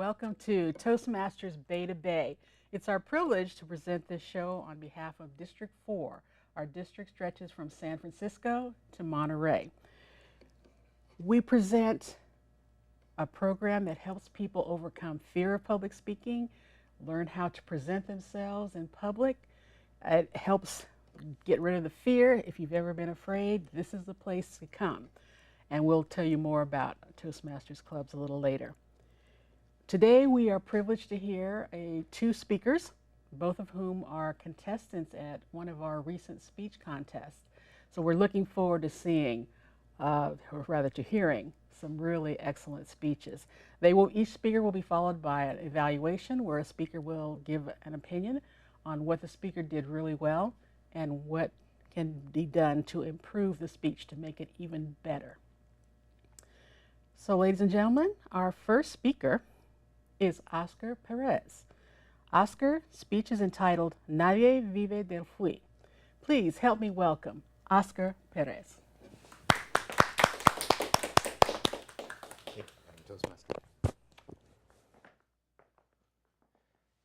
welcome to Toastmasters Bay to Bay. It's our privilege to present this show on behalf of District 4. Our district stretches from San Francisco to Monterey. We present a program that helps people overcome fear of public speaking, learn how to present themselves in public. It helps get rid of the fear. If you've ever been afraid, this is the place to come. And we'll tell you more about Toastmasters clubs a little later. Today we are privileged to hear two speakers, both of whom are contestants at one of our recent speech contests. So we're looking forward to seeing, or rather to hearing, some really excellent speeches. Each speaker will be followed by an evaluation where a speaker will give an opinion on what the speaker did really well and what can be done to improve the speech to make it even better. So ladies and gentlemen, our first speaker is Oscar Perez. Oscar's speech is entitled Nadie Vive Del Fui. Please help me welcome Oscar Perez.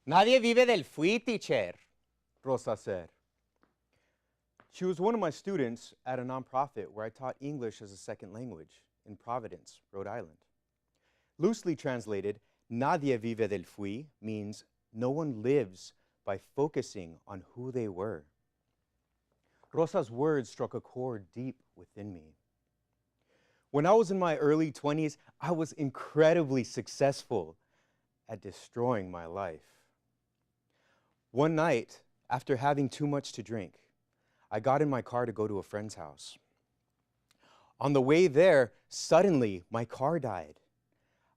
Nadie vive del fui, teacher, Rosa said. She was one of my students at a nonprofit where I taught English as a second language in Providence, Rhode Island. Loosely translated, Nadie vive del fui means no one lives by focusing on who they were. Rosa's words struck a chord deep within me. When I was in my early 20s, I was incredibly successful at destroying my life. One night, after having too much to drink, I got in my car to go to a friend's house. On the way there, suddenly my car died.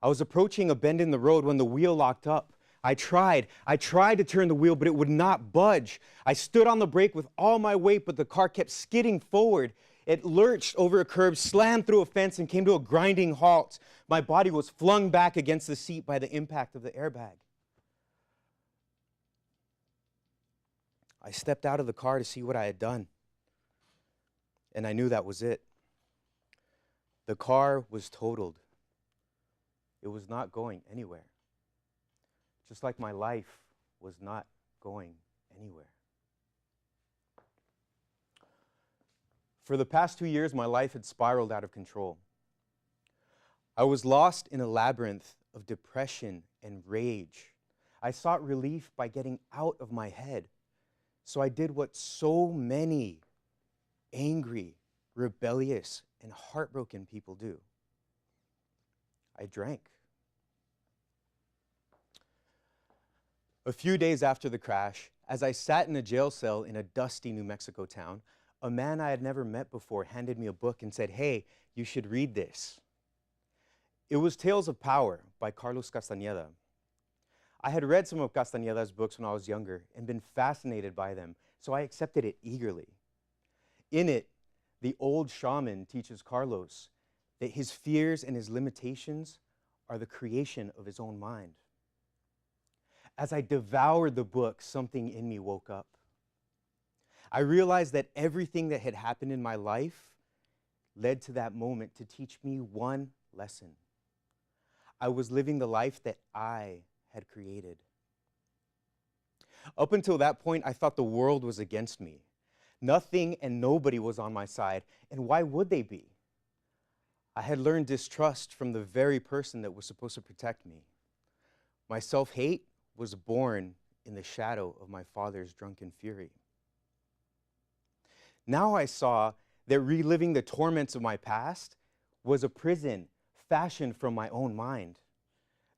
I was approaching a bend in the road when the wheel locked up. I tried to turn the wheel, but it would not budge. I stood on the brake with all my weight, but the car kept skidding forward. It lurched over a curb, slammed through a fence, and came to a grinding halt. My body was flung back against the seat by the impact of the airbag. I stepped out of the car to see what I had done, and I knew that was it. The car was totaled. It was not going anywhere, just like my life was not going anywhere. For the past 2 years, my life had spiraled out of control. I was lost in a labyrinth of depression and rage. I sought relief by getting out of my head. So I did what so many angry, rebellious, and heartbroken people do. I drank. A few days after the crash, as I sat in a jail cell in a dusty New Mexico town, a man I had never met before handed me a book and said, "Hey, you should read this." It was Tales of Power by Carlos Castañeda. I had read some of Castañeda's books when I was younger and been fascinated by them, so I accepted it eagerly. In it, the old shaman teaches Carlos that his fears and his limitations are the creation of his own mind. As I devoured the book, something in me woke up. I realized that everything that had happened in my life led to that moment to teach me one lesson. I was living the life that I had created. Up until that point, I thought the world was against me. Nothing and nobody was on my side, and why would they be? I had learned distrust from the very person that was supposed to protect me. My self-hate was born in the shadow of my father's drunken fury. Now I saw that reliving the torments of my past was a prison fashioned from my own mind.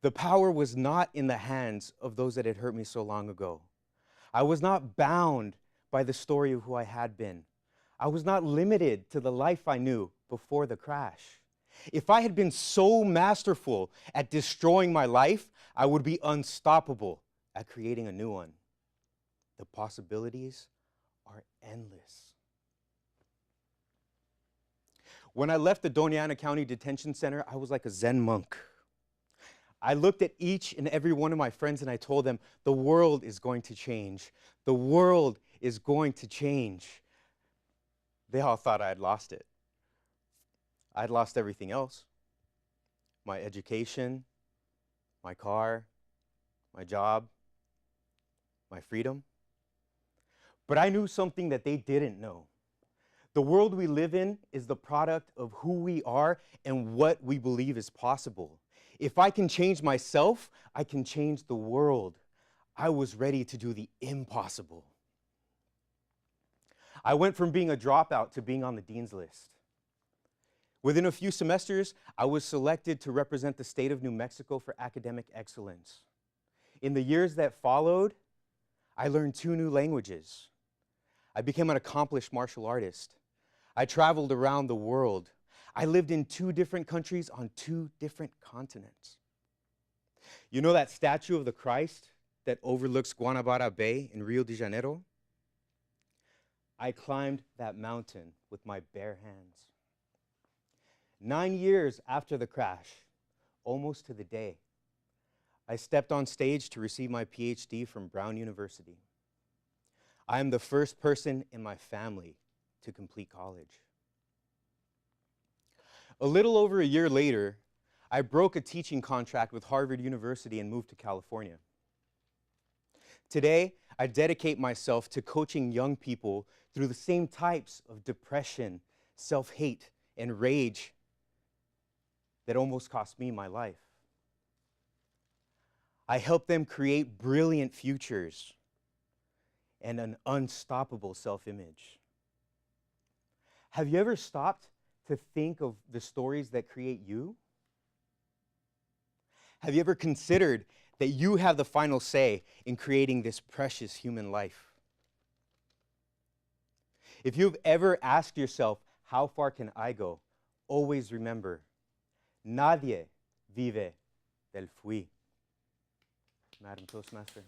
The power was not in the hands of those that had hurt me so long ago. I was not bound by the story of who I had been. I was not limited to the life I knew before the crash. If I had been so masterful at destroying my life, I would be unstoppable at creating a new one. The possibilities are endless. When I left the Doña Ana County Detention Center, I was like a Zen monk. I looked at each and every one of my friends and I told them, the world is going to change. The world is going to change. They all thought I had lost it. I'd lost everything else. My education, my car, my job, my freedom. But I knew something that they didn't know. The world we live in is the product of who we are and what we believe is possible. If I can change myself, I can change the world. I was ready to do the impossible. I went from being a dropout to being on the dean's list. Within a few semesters, I was selected to represent the state of New Mexico for academic excellence. In the years that followed, I learned 2 new languages. I became an accomplished martial artist. I traveled around the world. I lived in 2 different countries on 2 different continents. You know that statue of the Christ that overlooks Guanabara Bay in Rio de Janeiro? I climbed that mountain with my bare hands. 9 years after the crash, almost to the day, I stepped on stage to receive my PhD from Brown University. I am the first person in my family to complete college. A little over a year later, I broke a teaching contract with Harvard University and moved to California. Today, I dedicate myself to coaching young people through the same types of depression, self-hate, and rage that almost cost me my life. I help them create brilliant futures and an unstoppable self-image. Have you ever stopped to think of the stories that create you? Have you ever considered that you have the final say in creating this precious human life? If you've ever asked yourself, how far can I go? Always remember, Nadie Vive Del Fui. Madam Toastmaster.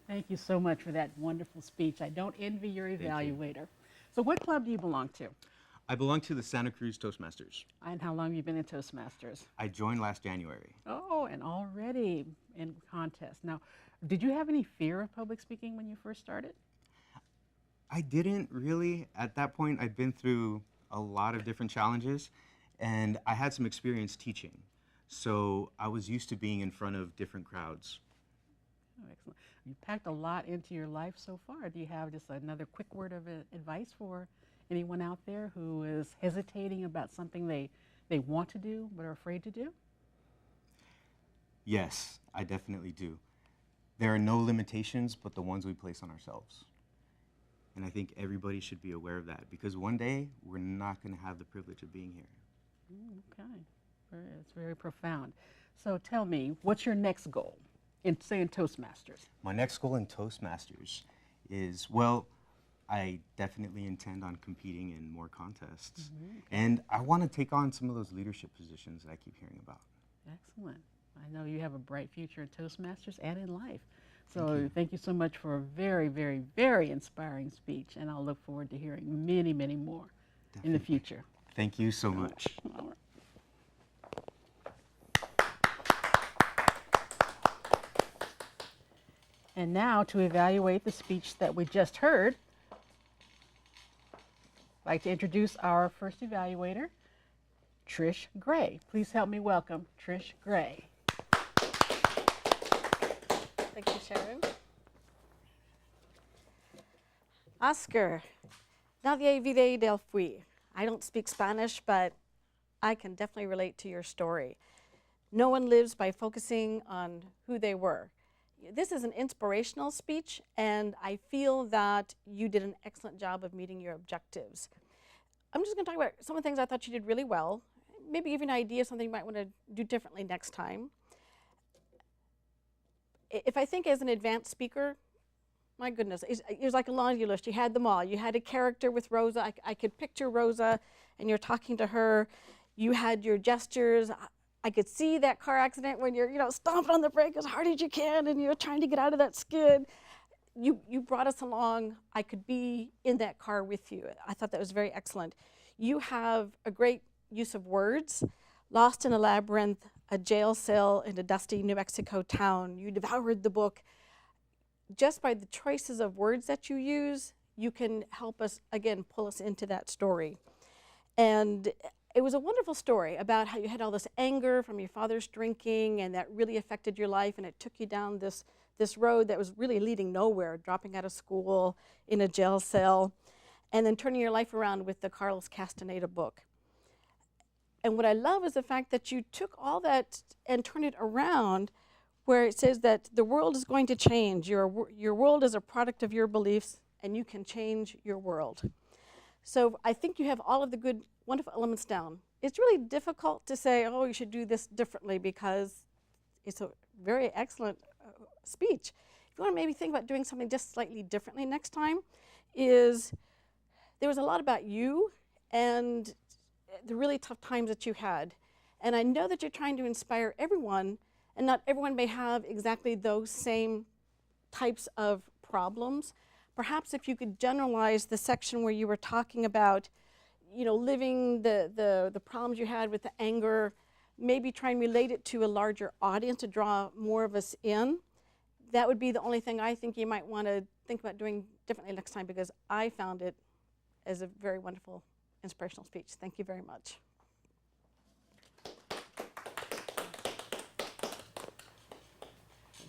Thank you so much for that wonderful speech. I don't envy your evaluator. So what club do you belong to? I belong to the Santa Cruz Toastmasters. And how long have you been in Toastmasters? I joined last January. Oh, and already in contest. Now, did you have any fear of public speaking when you first started? I didn't really. At that point, I'd been through a lot of different challenges, and I had some experience teaching. So I was used to being in front of different crowds. Oh, excellent. You packed a lot into your life so far. Do you have just another quick word of advice for anyone out there who is hesitating about something they want to do but are afraid to do? Yes, I definitely do. There are no limitations but the ones we place on ourselves. And I think everybody should be aware of that, because one day we're not going to have the privilege of being here. Okay, it's very profound. So tell me, what's your next goal in Toastmasters? My next goal in Toastmasters is, well, I definitely intend on competing in more contests. And I want to take on some of those leadership positions that I keep hearing about. Excellent. I know you have a bright future in Toastmasters and in life. So thank you so much for a very, very, very inspiring speech, and I'll look forward to hearing many, many more in the future. Thank you so much. All right. And now, to evaluate the speech that we just heard, I'd like to introduce our first evaluator, Trich Gray. Please help me welcome Trich Gray. Thank you, Sharon. Oscar, Nadie Vive Del Fui. I don't speak Spanish, but I can definitely relate to your story. No one lives by focusing on who they were. This is an inspirational speech, and I feel that you did an excellent job of meeting your objectives. I'm just going to talk about some of the things I thought you did really well, maybe give you an idea of something you might want to do differently next time. If I think as an advanced speaker, my goodness, it was like a laundry list. You had them all. You had a character with Rosa. I could picture Rosa, and you're talking to her. You had your gestures. I could see that car accident when you're, stomping on the brake as hard as you can, and you're trying to get out of that skid. You brought us along. I could be in that car with you. I thought that was very excellent. You have a great use of words. Lost in a labyrinth, a jail cell in a dusty New Mexico town. You devoured the book. Just by the choices of words that you use, you can help us, again, pull us into that story. And it was a wonderful story about how you had all this anger from your father's drinking, and that really affected your life, and it took you down this road that was really leading nowhere, dropping out of school, in a jail cell, and then turning your life around with the Carlos Castaneda book. And what I love is the fact that you took all that and turned it around, where it says that the world is going to change. Your world is a product of your beliefs, and you can change your world. So I think you have all of the good, wonderful elements down. It's really difficult to say, oh, you should do this differently, because it's a very excellent speech. If you want to maybe think about doing something just slightly differently next time, is there was a lot about you and the really tough times that you had. And I know that you're trying to inspire everyone, and not everyone may have exactly those same types of problems. Perhaps if you could generalize the section where you were talking about, you know, living the problems you had with the anger, maybe try and relate it to a larger audience to draw more of us in. That would be the only thing I think you might want to think about doing differently next time, because I found it as a very wonderful, inspirational speech. Thank you very much.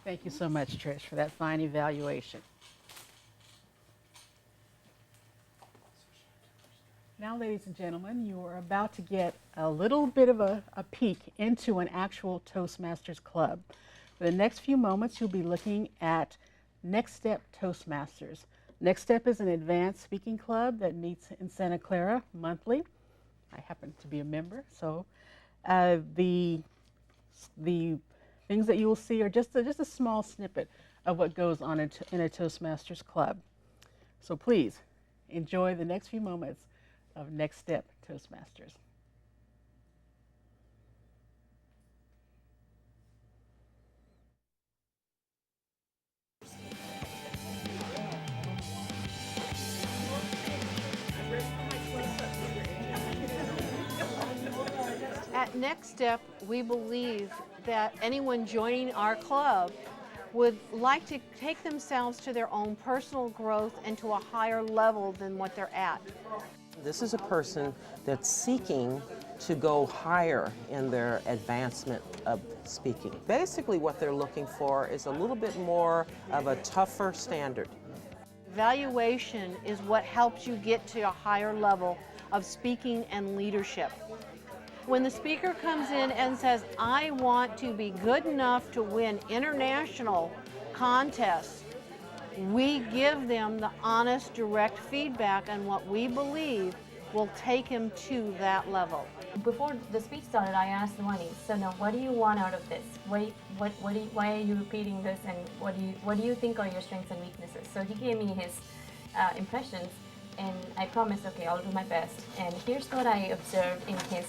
Thank you so much, Trish, for that fine evaluation. Now, ladies and gentlemen, you are about to get a little bit of a peek into an actual Toastmasters club. For the next few moments, you'll be looking at Next Step Toastmasters. Next Step is an advanced speaking club that meets in Santa Clara monthly. I happen to be a member, so the things that you will see are just a small snippet of what goes on in a Toastmasters club. So please enjoy the next few moments of Next Step Toastmasters. At Next Step, we believe that anyone joining our club would like to take themselves to their own personal growth and to a higher level than what they're at. This is a person that's seeking to go higher in their advancement of speaking. Basically what they're looking for is a little bit more of a tougher standard. Evaluation is what helps you get to a higher level of speaking and leadership. When the speaker comes in and says, I want to be good enough to win international contests, we give them the honest, direct feedback on what we believe will take him to that level. Before the speech started, I asked Vani, so now what do you want out of this? Why are you repeating this, and what do you think are your strengths and weaknesses? So he gave me his impressions, and I promised, okay, I'll do my best. And here's what I observed in his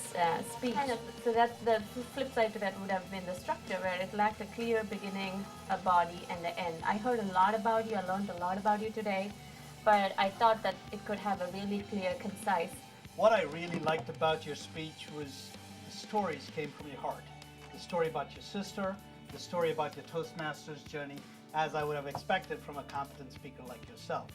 speech. So that's the flip side to that would have been the structure, where it lacked a clear beginning, a body, and the end. I heard a lot about you, I learned a lot about you today, but I thought that it could have a really clear, concise. What I really liked about your speech was the stories came from your heart. The story about your sister, the story about your Toastmasters journey, as I would have expected from a competent speaker like yourself.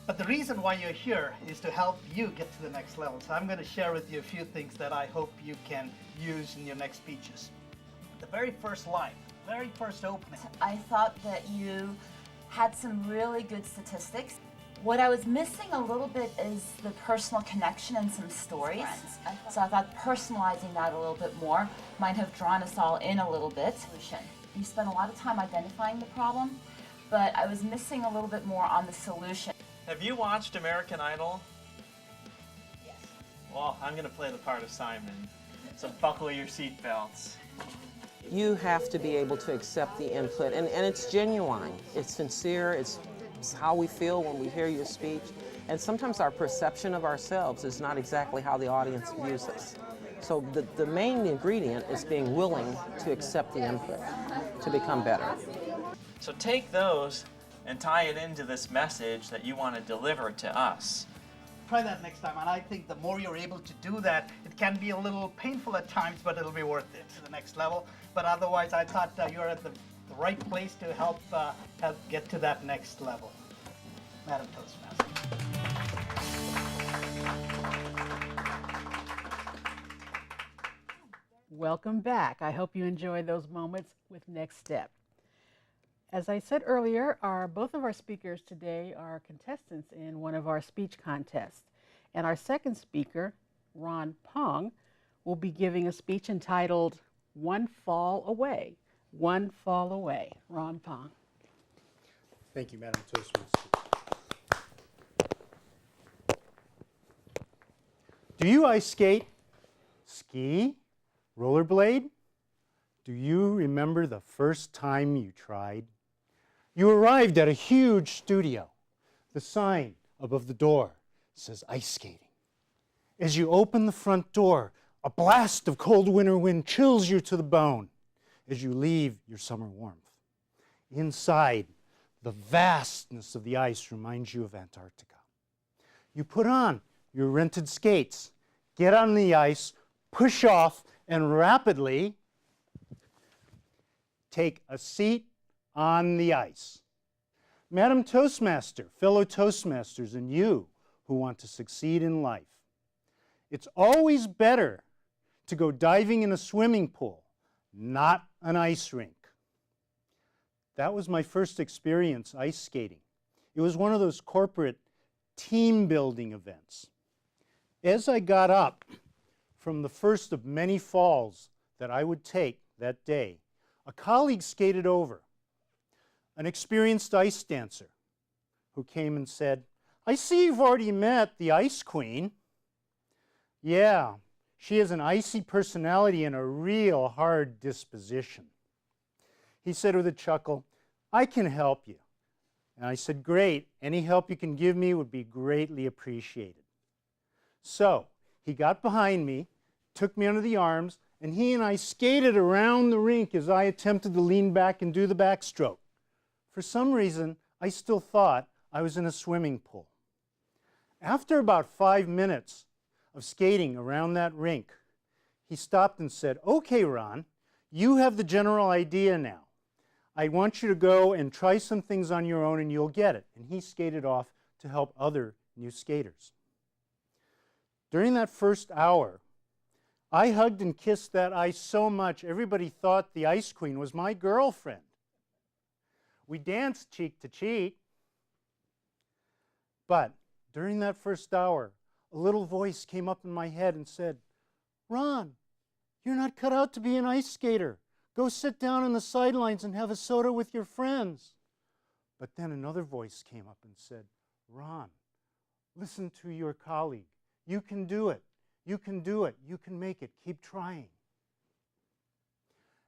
But the reason why you're here is to help you get to the next level. So I'm going to share with you a few things that I hope you can use in your next speeches. The very first line, very first opening. I thought that you had some really good statistics. What I was missing a little bit is the personal connection and some stories. So I thought personalizing that a little bit more might have drawn us all in a little bit. You spent a lot of time identifying the problem, but I was missing a little bit more on the solution. Have you watched American Idol? Yes. Well, I'm going to play the part of Simon, so buckle your seatbelts. You have to be able to accept the input, and it's genuine, it's sincere, it's how we feel when we hear your speech, and sometimes our perception of ourselves is not exactly how the audience views us. So the main ingredient is being willing to accept the input to become better. So take those and tie it into this message that you want to deliver to us. Try that next time, and I think the more you're able to do that, it can be a little painful at times, but it'll be worth it to the next level. But otherwise, I thought you're at the right place to help get to that next level. Madam Toastmaster. Welcome back. I hope you enjoyed those moments with Next Step. As I said earlier, both of our speakers today are contestants in one of our speech contests. And our second speaker, Ron Pong, will be giving a speech entitled One Fall Away. One Fall Away. Ron Pong. Thank you, Madam Toastmaster. Do you ice skate, ski, rollerblade? Do you remember the first time you tried? You arrived at a huge studio. The sign above the door says ice skating. As you open the front door, a blast of cold winter wind chills you to the bone as you leave your summer warmth. Inside, the vastness of the ice reminds you of Antarctica. You put on your rented skates, get on the ice, push off, and rapidly take a seat on the ice. Madam Toastmaster, fellow Toastmasters, and you who want to succeed in life, it's always better to go diving in a swimming pool, not an ice rink. That was my first experience ice skating. It was one of those corporate team building events. As I got up from the first of many falls that I would take that day, a colleague skated over, an experienced ice dancer, who came and said, "I see you've already met the Ice Queen." "Yeah, she has an icy personality and a real hard disposition." He said with a chuckle, "I can help you." And I said, "Great, any help you can give me would be greatly appreciated." So he got behind me, took me under the arms, and he and I skated around the rink as I attempted to lean back and do the backstroke. For some reason, I still thought I was in a swimming pool. After about 5 minutes of skating around that rink, he stopped and said, "Okay, Ron, you have the general idea now. I want you to go and try some things on your own and you'll get it." And he skated off to help other new skaters. During that first hour, I hugged and kissed that ice so much everybody thought the Ice Queen was my girlfriend. We danced cheek to cheek. But during that first hour, a little voice came up in my head and said, "Ron, you're not cut out to be an ice skater. Go sit down on the sidelines and have a soda with your friends." But then another voice came up and said, "Ron, listen to your colleague. You can do it. You can do it. You can make it. Keep trying."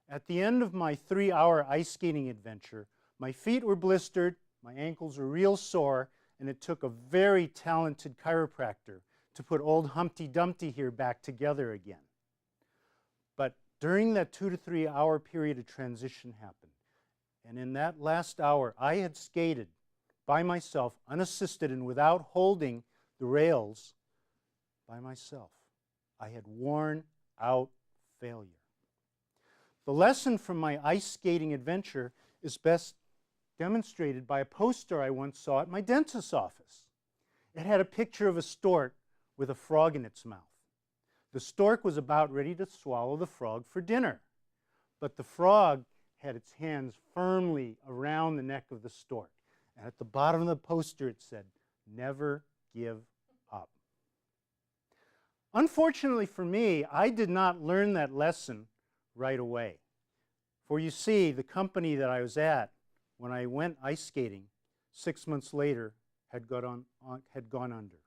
At the end of my 3-hour ice skating adventure, my feet were blistered, my ankles were real sore, and it took a very talented chiropractor to put old Humpty Dumpty here back together again. But during that 2 to 3 hour period, a transition happened. And in that last hour, I had skated by myself, unassisted and without holding the rails by myself. I had worn out failure. The lesson from my ice skating adventure is best demonstrated by a poster I once saw at my dentist's office. It had a picture of a stork with a frog in its mouth. The stork was about ready to swallow the frog for dinner, but the frog had its hands firmly around the neck of the stork. And at the bottom of the poster it said, "Never give up." Unfortunately for me, I did not learn that lesson right away. For you see, the company that I was at when I went ice skating 6 months later had gone under.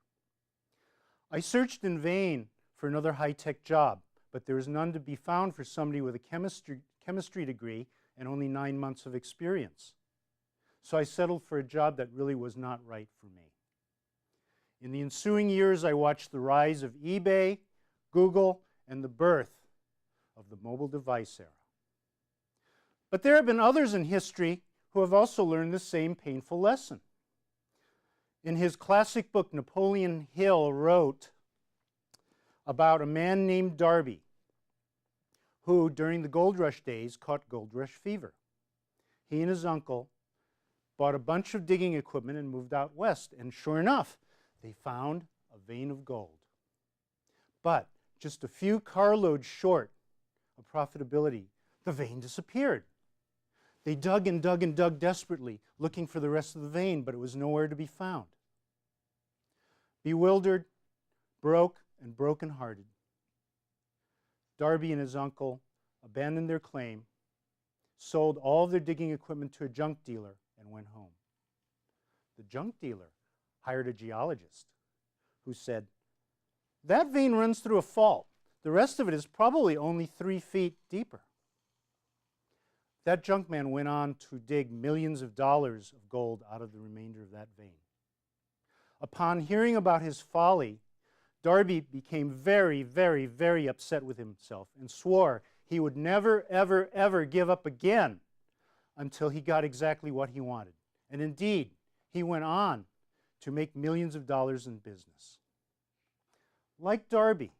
I searched in vain for another high-tech job, but there was none to be found for somebody with a chemistry degree and only 9 months of experience. So I settled for a job that really was not right for me. In the ensuing years, I watched the rise of eBay, Google, and the birth of the mobile device era. But there have been others in history who have also learned the same painful lesson. In his classic book, Napoleon Hill wrote about a man named Darby who, during the gold rush days, caught gold rush fever. He and his uncle bought a bunch of digging equipment and moved out west, and sure enough, they found a vein of gold. But just a few carloads short of profitability, the vein disappeared. They dug and dug and dug desperately, looking for the rest of the vein, but it was nowhere to be found. Bewildered, broke, and broken-hearted, Darby and his uncle abandoned their claim, sold all of their digging equipment to a junk dealer, and went home. The junk dealer hired a geologist who said, "That vein runs through a fault. The rest of it is probably only 3 feet deeper." That junk man went on to dig millions of dollars of gold out of the remainder of that vein. Upon hearing about his folly, Darby became very, very, very upset with himself and swore he would never, ever, ever give up again until he got exactly what he wanted. And indeed, he went on to make millions of dollars in business. Like Darby,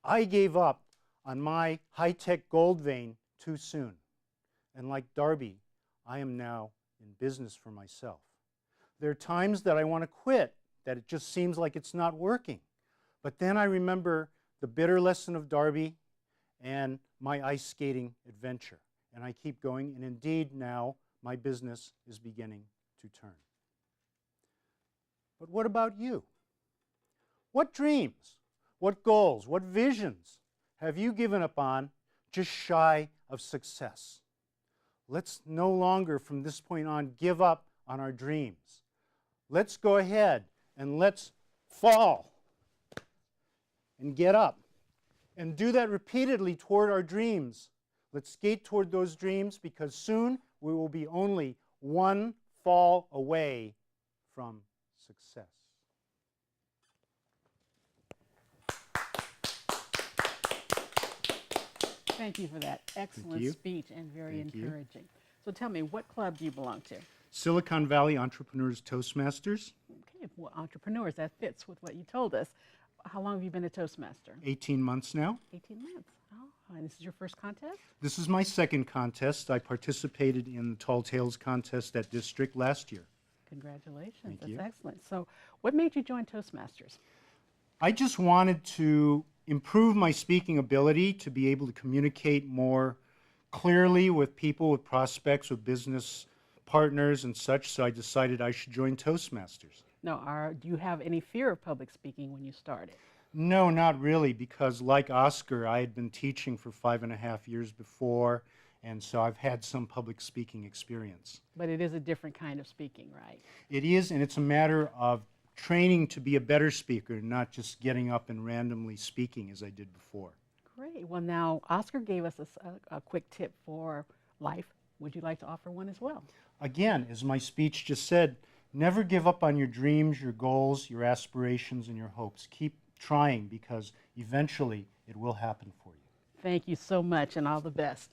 I gave up on my high-tech gold vein too soon. And like Darby, I am now in business for myself. There are times that I want to quit, that it just seems like it's not working. But then I remember the bitter lesson of Darby and my ice skating adventure. And I keep going, and indeed now my business is beginning to turn. But what about you? What dreams, what goals, what visions have you given up on just shy of success? Let's no longer from this point on give up on our dreams. Let's go ahead and let's fall and get up and do that repeatedly toward our dreams. Let's skate toward those dreams, because soon we will be only one fall away from success. Thank you for that excellent speech and very encouraging. So tell me, what club do you belong to? Silicon Valley Entrepreneurs Toastmasters. Okay, well, entrepreneurs, that fits with what you told us. How long have you been a Toastmaster? 18 months now. 18 months. Oh, and this is your first contest? This is my second contest. I participated in the Tall Tales contest at District last year. Congratulations. That's excellent. So what made you join Toastmasters? I just wanted to improve my speaking ability, to be able to communicate more clearly with people, with prospects, with business partners and such, so I decided I should join Toastmasters. Now, do you have any fear of public speaking when you started? No, not really, because like Oscar, I had been teaching for 5.5 years before, and so I've had some public speaking experience. But it is a different kind of speaking, right? It is, and it's a matter of training to be a better speaker, not just getting up and randomly speaking as I did before. Great. Well, now, Oscar gave us a quick tip for life. Would you like to offer one as well? Again, as my speech just said, never give up on your dreams, your goals, your aspirations, and your hopes. Keep trying, because eventually it will happen for you. Thank you so much, and all the best.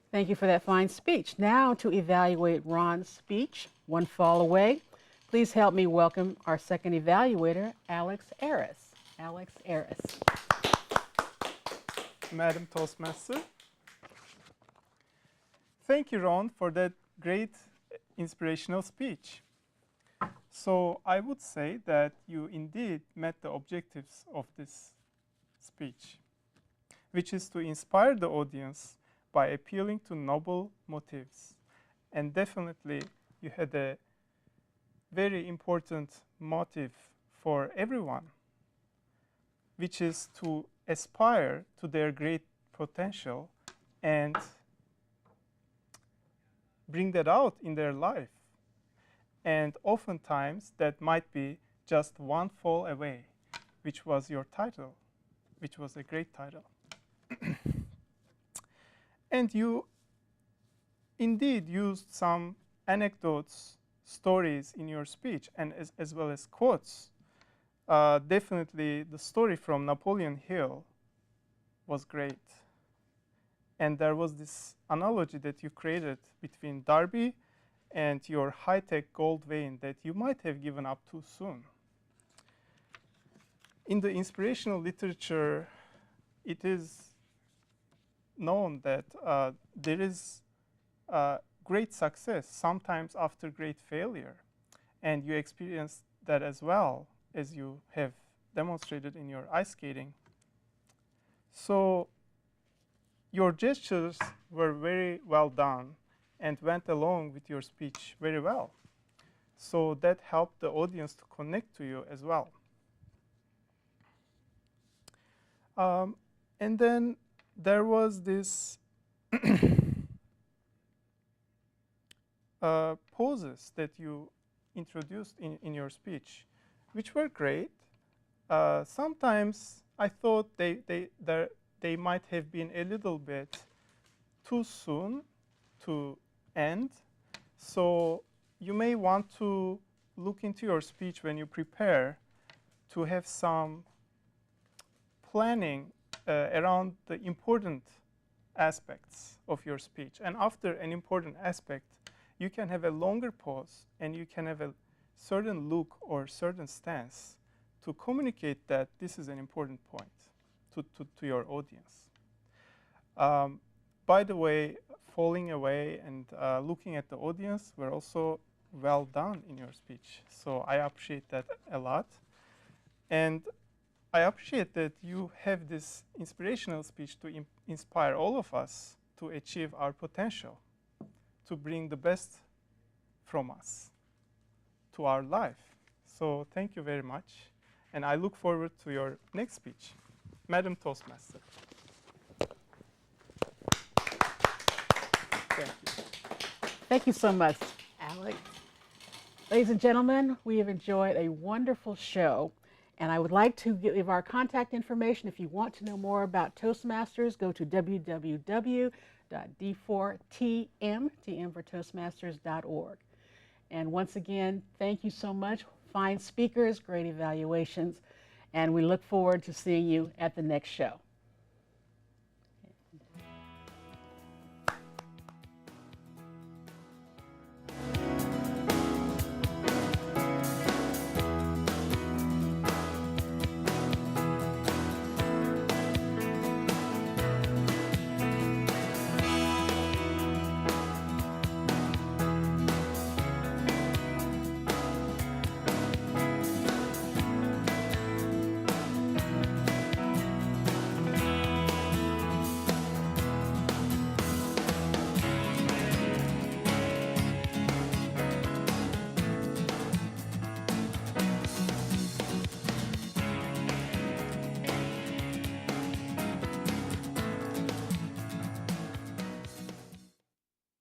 Thank you for that fine speech. Now to evaluate Ron's speech, one fall away, please help me welcome our second evaluator, Aleks Aris. Aleks Aris. Madam Toastmaster. Thank you, Ron, for that great inspirational speech. So I would say that you indeed met the objectives of this speech, which is to inspire the audience by appealing to noble motives. And definitely you had a very important motive for everyone, which is to aspire to their great potential and bring that out in their life. And oftentimes that might be just one fall away, which was your title, which was a great title. And you indeed used some anecdotes, stories in your speech, and as well as quotes. Definitely the story from Napoleon Hill was great. And there was this analogy that you created between Darby and your high-tech gold vein that you might have given up too soon. In the inspirational literature, it is known that there is great success sometimes after great failure. And you experienced that as well, as you have demonstrated in your ice skating. So your gestures were very well done and went along with your speech very well. So that helped the audience to connect to you as well. And then there was this poses that you introduced in your speech, which were great. Sometimes I thought they might have been a little bit too soon to end. So you may want to look into your speech when you prepare to have some planning around the important aspects of your speech. And after an important aspect, you can have a longer pause and you can have a certain look or certain stance to communicate that this is an important point to your audience. By the way, falling away and looking at the audience were also well done in your speech. So I appreciate that a lot. And I appreciate that you have this inspirational speech to inspire all of us to achieve our potential, to bring the best from us to our life. So thank you very much. And I look forward to your next speech. Madam Toastmaster. Thank you. Thank you so much, Aleks. Ladies and gentlemen, we have enjoyed a wonderful show. And I would like to give our contact information. If you want to know more about Toastmasters, go to www.d4tm.org. And once again, thank you so much. Fine speakers, great evaluations, and we look forward to seeing you at the next show.